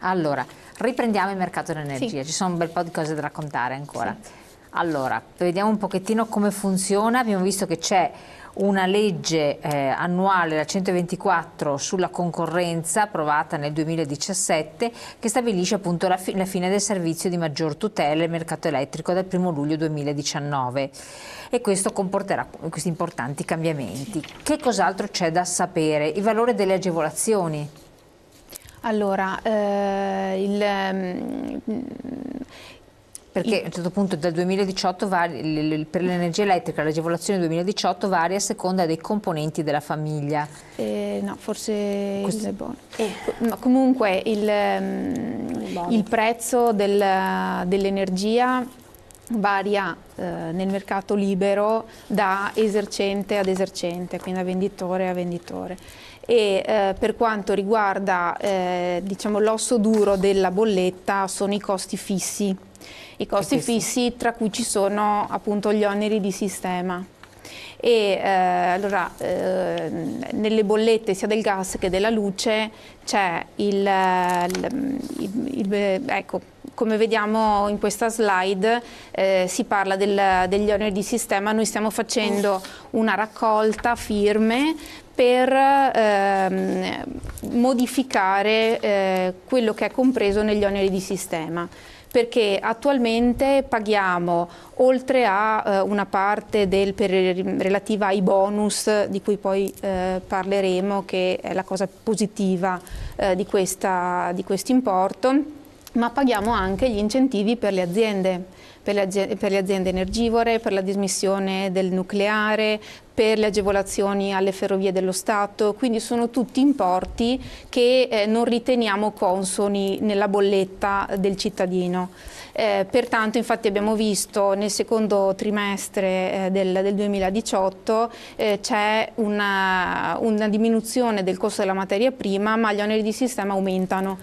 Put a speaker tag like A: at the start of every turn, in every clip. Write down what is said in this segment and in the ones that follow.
A: Allora, riprendiamo il mercato dell'energia,
B: Sì.
A: ci sono un bel po' di cose da raccontare ancora.
B: Sì.
A: Allora, vediamo un pochettino come funziona. Abbiamo visto che c'è una legge annuale, la 124, sulla concorrenza, approvata nel 2017, che stabilisce appunto la fine del servizio di maggior tutela del mercato elettrico dal 1 luglio 2019 e questo comporterà questi importanti cambiamenti. Che cos'altro c'è da sapere? Il valore delle agevolazioni.
B: Allora,
A: Perché a un certo punto dal 2018 per l'energia elettrica l'agevolazione 2018 varia a seconda dei componenti della famiglia.
B: no, forse il bono. Ma comunque il prezzo dell'energia varia nel mercato libero da esercente ad esercente, quindi da venditore a venditore. E per quanto riguarda diciamo, l'osso duro della bolletta sono i costi fissi. I costi fissi tra cui ci sono appunto gli oneri di sistema. E allora nelle bollette sia del gas che della luce c'è ecco, come vediamo in questa slide si parla degli oneri di sistema. Noi stiamo facendo una raccolta firme per modificare quello che è compreso negli oneri di sistema, perché attualmente paghiamo, oltre a una parte relativa ai bonus, di cui poi parleremo, che è la cosa positiva di questo importo, ma paghiamo anche gli incentivi per le aziende energivore, per la dismissione del nucleare, per le agevolazioni alle ferrovie dello Stato, quindi sono tutti importi che non riteniamo consoni nella bolletta del cittadino. Pertanto infatti abbiamo visto nel secondo trimestre del 2018 c'è una diminuzione del costo della materia prima, ma gli oneri di sistema aumentano,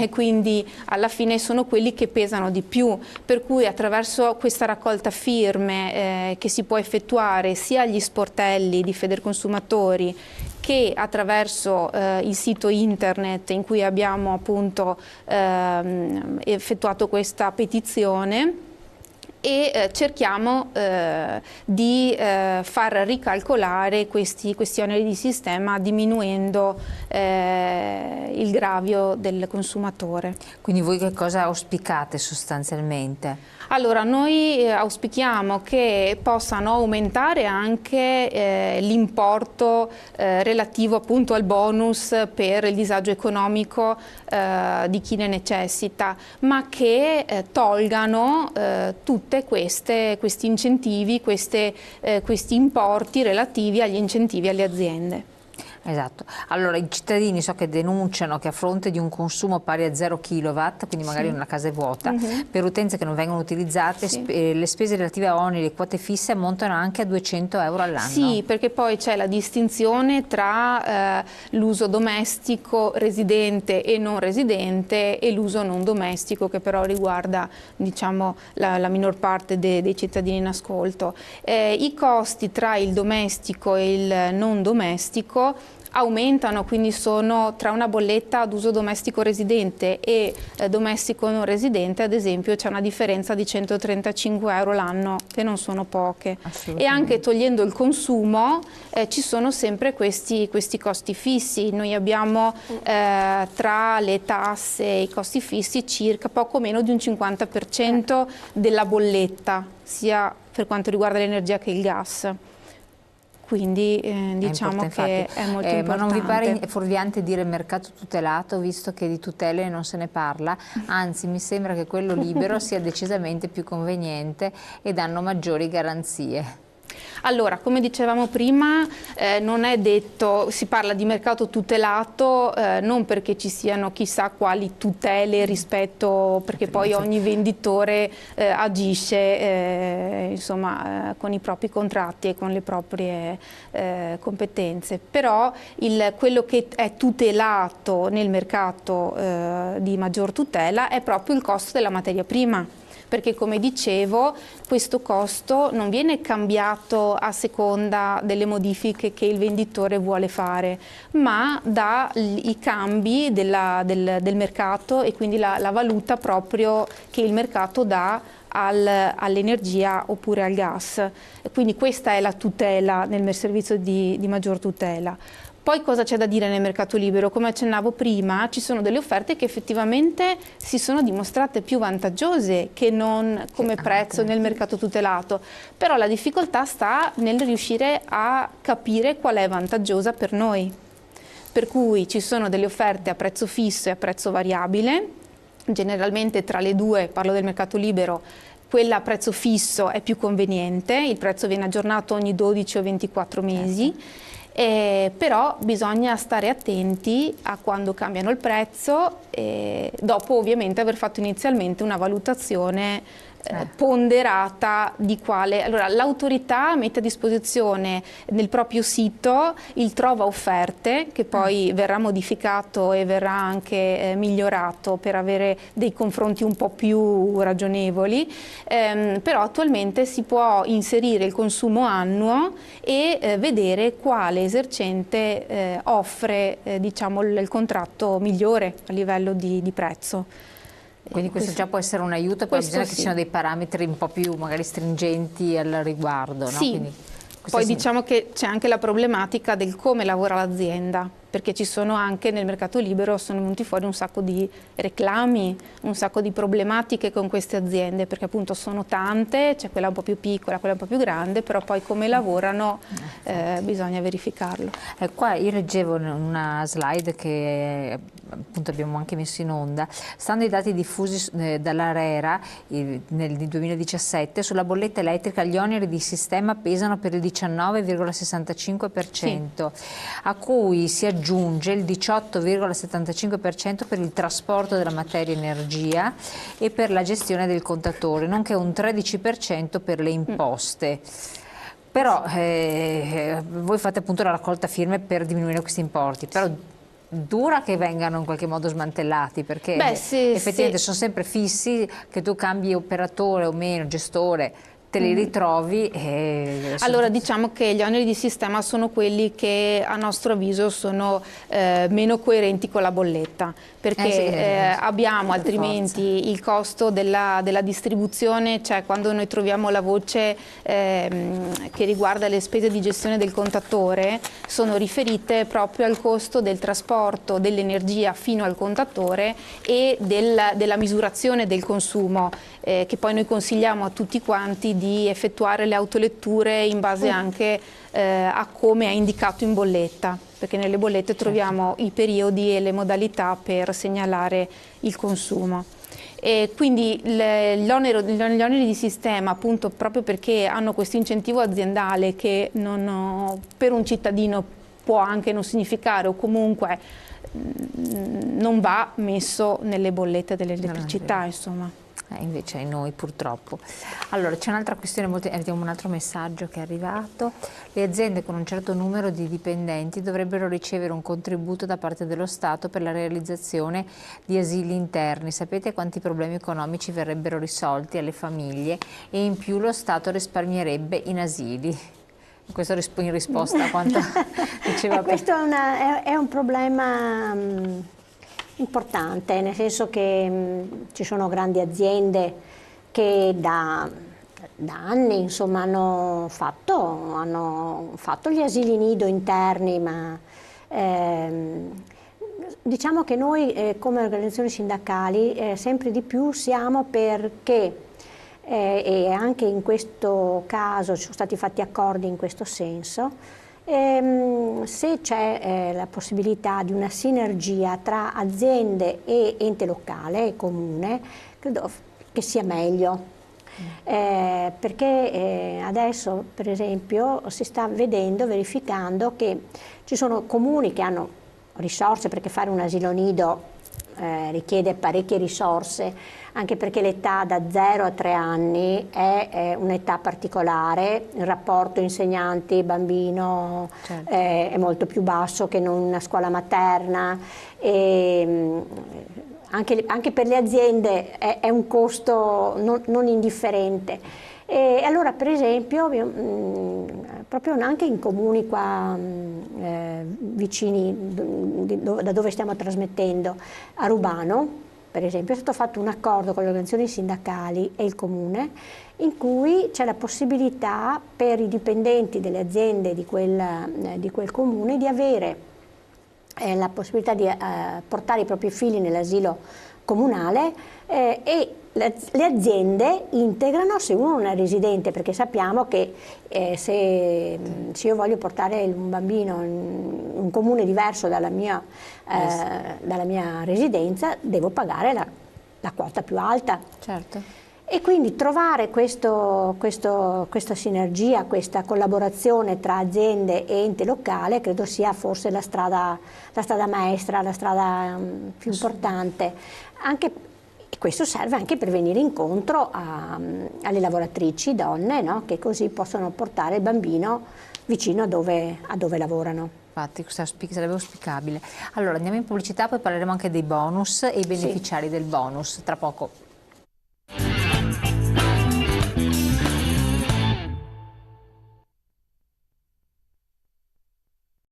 B: quindi alla fine sono quelli che pesano di più, per cui attraverso questa raccolta firme che si può effettuare sia agli sportelli di Federconsumatori che attraverso il sito internet in cui abbiamo appunto effettuato questa petizione, e cerchiamo di far ricalcolare questi oneri di sistema diminuendo il gravio del consumatore.
A: Quindi voi che cosa auspicate sostanzialmente?
B: Allora, noi auspichiamo che possano aumentare anche l'importo relativo appunto al bonus per il disagio economico di chi ne necessita, ma che tolgano tutti questi incentivi, questi importi relativi agli incentivi alle aziende.
A: Esatto, allora i cittadini so che denunciano che a fronte di un consumo pari a 0 kW, quindi magari una casa è vuota, per utenze che non vengono utilizzate, le spese relative a oneri e quote fisse ammontano anche a 200 euro all'anno.
B: Sì, perché poi c'è la distinzione tra l'uso domestico residente e non residente e l'uso non domestico, che però riguarda diciamo, la minor parte dei cittadini in ascolto. I costi tra il domestico e il non domestico aumentano, quindi sono tra una bolletta ad uso domestico residente e domestico non residente, ad esempio c'è una differenza di 135 euro l'anno, che non sono poche. E anche togliendo il consumo ci sono sempre questi costi fissi. Noi abbiamo tra le tasse e i costi fissi circa poco meno di un 50% della bolletta, sia per quanto riguarda l'energia che il gas. Quindi diciamo che è molto importante.
A: Ma non vi pare fuorviante dire mercato tutelato, visto che di tutele non se ne parla? Anzi, mi sembra che quello libero sia decisamente più conveniente e danno maggiori garanzie.
B: Allora, come dicevamo prima, non è detto, si parla di mercato tutelato non perché ci siano chissà quali tutele rispetto, perché poi ogni venditore agisce insomma, con i propri contratti e con le proprie competenze, però quello che è tutelato nel mercato di maggior tutela è proprio il costo della materia prima. perché come dicevo questo costo non viene cambiato a seconda delle modifiche che il venditore vuole fare, ma dai cambi del mercato e quindi la valuta proprio che il mercato dà all'energia oppure al gas. Quindi questa è la tutela nel servizio di maggior tutela. Poi cosa c'è da dire nel mercato libero? Come accennavo prima, ci sono delle offerte che effettivamente si sono dimostrate più vantaggiose che non come prezzo nel mercato tutelato, però la difficoltà sta nel riuscire a capire qual è vantaggiosa per noi. Per cui ci sono delle offerte a prezzo fisso e a prezzo variabile, generalmente tra le due, parlo del mercato libero, quella a prezzo fisso è più conveniente, il prezzo viene aggiornato ogni 12 o 24 mesi. Però bisogna stare attenti a quando cambiano il prezzo, dopo ovviamente aver fatto inizialmente una valutazione ponderata di quale. Allora l'autorità mette a disposizione nel proprio sito il trova offerte, che poi verrà modificato e verrà anche migliorato per avere dei confronti un po' più ragionevoli, però attualmente si può inserire il consumo annuo e vedere quale esercente offre diciamo il contratto migliore a livello di prezzo.
A: Quindi questo già può essere un aiuto, poi bisogna che ci siano dei parametri un po' più magari stringenti al riguardo, no?
B: Sì.
A: Quindi,
B: poi diciamo che c'è anche la problematica del come lavora l'azienda, perché ci sono anche nel mercato libero, sono venuti fuori un sacco di reclami, un sacco di problematiche con queste aziende, perché appunto sono tante, c'è quella un po' più piccola, quella un po' più grande, però poi come lavorano bisogna verificarlo.
A: Qua io leggevo in una slide che appunto abbiamo anche messo in onda, stando ai dati diffusi dall'ARERA nel 2017, sulla bolletta elettrica gli oneri di sistema pesano per il 19,65%, a cui si aggiunge il 18,75% per il trasporto della materia energia e per la gestione del contatore, nonché un 13% per le imposte. Però voi fate appunto la raccolta firme per diminuire questi importi, però dura che vengano in qualche modo smantellati, perché effettivamente sono sempre fissi, che tu cambi operatore o meno, gestore, te li ritrovi.
B: Allora diciamo che gli oneri di sistema sono quelli che a nostro avviso sono meno coerenti con la bolletta, perché abbiamo altrimenti il costo della distribuzione, cioè quando noi troviamo la voce che riguarda le spese di gestione del contatore, sono riferite proprio al costo del trasporto dell'energia fino al contatore e della misurazione del consumo, che poi noi consigliamo a tutti quanti di effettuare le autoletture in base anche a come è indicato in bolletta, perché nelle bollette troviamo i periodi e le modalità per segnalare il consumo. E quindi gli oneri di sistema, appunto proprio perché hanno questo incentivo aziendale che per un cittadino può anche non significare o comunque non va messo nelle bollette dell'elettricità, insomma.
A: Invece ai noi purtroppo. Allora c'è un'altra questione, abbiamo un altro messaggio che è arrivato. Le aziende con un certo numero di dipendenti dovrebbero ricevere un contributo da parte dello Stato per la realizzazione di asili interni. Sapete quanti problemi economici verrebbero risolti alle famiglie e in più lo Stato risparmierebbe in asili? Questo in risposta a quanto diceva.
C: Questo è un problema importante, nel senso che ci sono grandi aziende che da anni insomma, hanno fatto gli asili nido interni, ma diciamo che noi come organizzazioni sindacali sempre di più siamo perché e anche in questo caso ci sono stati fatti accordi in questo senso. Se c'è la possibilità di una sinergia tra aziende e ente locale e comune, credo che sia meglio, perché adesso per esempio si sta verificando che ci sono comuni che hanno risorse, perché fare un asilo nido richiede parecchie risorse, anche perché l'età da 0 a 3 anni è un'età particolare, il rapporto insegnanti-bambino è molto più basso che in una scuola materna, e anche per le aziende è un costo non indifferente. E allora per esempio, proprio anche in comuni qua vicini da dove stiamo trasmettendo, a Rubano per esempio è stato fatto un accordo con le organizzazioni sindacali e il comune in cui c'è la possibilità per i dipendenti delle aziende di quel comune di avere la possibilità di portare i propri figli nell'asilo comunale e le aziende integrano se uno non è residente, perché sappiamo che se io voglio portare un bambino in un comune diverso dalla mia residenza, devo pagare la quota più alta.
A: Certo.
C: E quindi trovare questa sinergia, questa collaborazione tra aziende e ente locale credo sia forse la strada maestra, la strada più importante. E questo serve anche per venire incontro alle lavoratrici donne, no? Che così possono portare il bambino vicino a dove lavorano.
A: Infatti sarebbe auspicabile. Allora andiamo in pubblicità, poi parleremo anche dei bonus e i beneficiari del bonus tra poco.